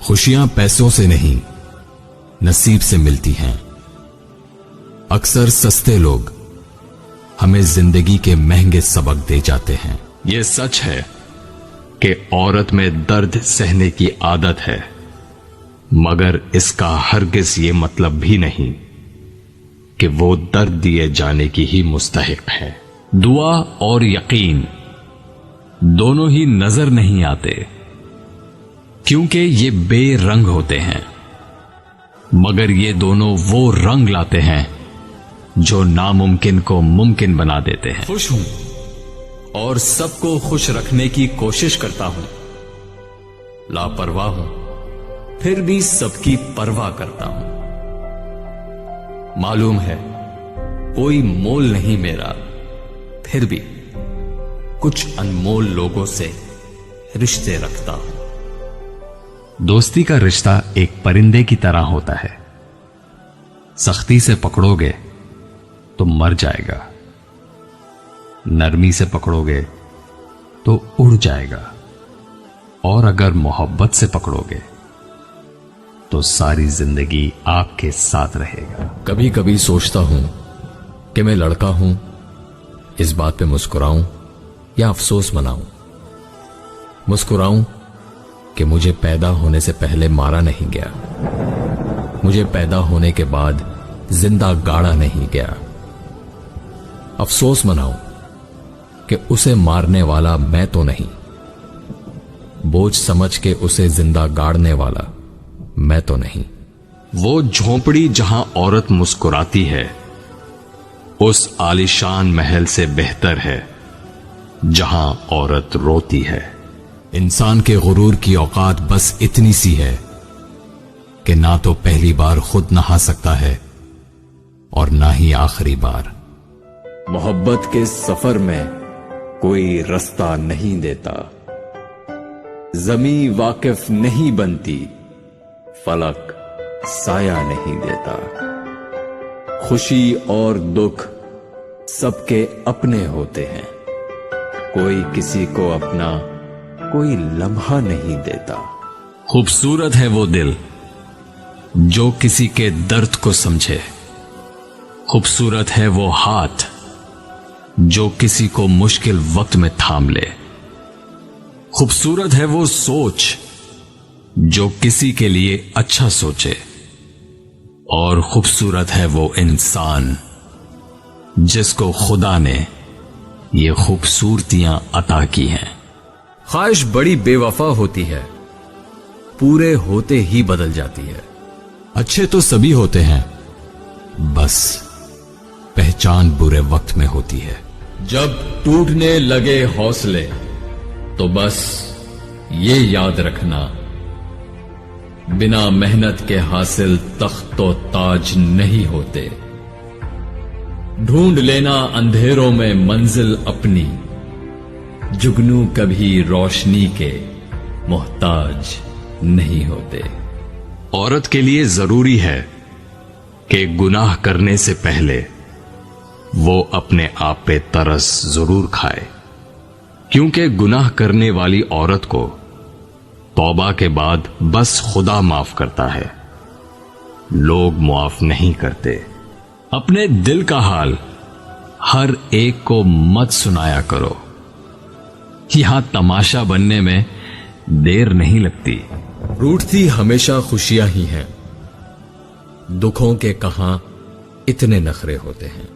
खुशियां पैसों से नहीं, नसीब से मिलती हैं। अक्सर सस्ते लोग हमें जिंदगी के महंगे सबक दे जाते हैं। यह सच है कि औरत में दर्द सहने की आदत है, मगर इसका हरगिज ये मतलब भी नहीं कि वो दर्द दिए जाने की ही मुस्तहिक है। दुआ और यकीन दोनों ही नजर नहीं आते, क्योंकि ये बेरंग होते हैं, मगर ये दोनों वो रंग लाते हैं जो नामुमकिन को मुमकिन बना देते हैं। खुश हूं और सबको खुश रखने की कोशिश करता हूं, लापरवाह हूं फिर भी सबकी परवाह करता हूं। मालूम है कोई मोल नहीं मेरा, फिर भी कुछ अनमोल लोगों से रिश्ते रखता हूं। दोस्ती का रिश्ता एक परिंदे की तरह होता है। सख्ती से पकड़ोगे तो मर जाएगा, नरमी से पकड़ोगे तो उड़ जाएगा, और अगर मोहब्बत से पकड़ोगे तो सारी जिंदगी आपके साथ रहेगा। कभी कभी सोचता हूं कि मैं लड़का हूं, इस बात पे मुस्कुराऊं या अफसोस मनाऊं। मुस्कुराऊं कि मुझे पैदा होने से पहले मारा नहीं गया, मुझे पैदा होने के बाद जिंदा गाड़ा नहीं गया। अफसोस मनाऊं कि उसे मारने वाला मैं तो नहीं, बोझ समझ के उसे जिंदा गाड़ने वाला मैं तो नहीं। वो झोंपड़ी जहां औरत मुस्कुराती है उस आलीशान महल से बेहतर है जहां औरत रोती है। इंसान के गुरूर की औकात बस इतनी सी है कि ना तो पहली बार खुद नहा सकता है और ना ही आखिरी बार। मोहब्बत के सफर में कोई रास्ता नहीं देता, जमी वाकिफ नहीं बनती, फलक साया नहीं देता। खुशी और दुख सबके अपने होते हैं, कोई किसी को अपना कोई लम्हा नहीं देता। खूबसूरत है वो दिल जो किसी के दर्द को समझे, खूबसूरत है वो हाथ जो किसी को मुश्किल वक्त में थाम ले, खूबसूरत है वो सोच जो किसी के लिए अच्छा सोचे, और खूबसूरत है वो इंसान जिसको खुदा ने ये खूबसूरतियां अता की हैं। ख्वाहिश बड़ी बेवफा होती है, पूरे होते ही बदल जाती है। अच्छे तो सभी होते हैं, बस पहचान बुरे वक्त में होती है। जब टूटने लगे हौसले तो बस ये याद रखना, बिना मेहनत के हासिल तख्तो ताज नहीं होते। ढूंढ लेना अंधेरों में मंजिल अपनी, जुगनू कभी रोशनी के मोहताज नहीं होते। औरत के लिए जरूरी है कि गुनाह करने से पहले वो अपने आप पे तरस जरूर खाए, क्योंकि गुनाह करने वाली औरत को तौबा के बाद बस खुदा माफ करता है, लोग माफ नहीं करते। अपने दिल का हाल हर एक को मत सुनाया करो, यहां तमाशा बनने में देर नहीं लगती। रूठती हमेशा खुशियां ही हैं, दुखों के कहां इतने नखरे होते हैं।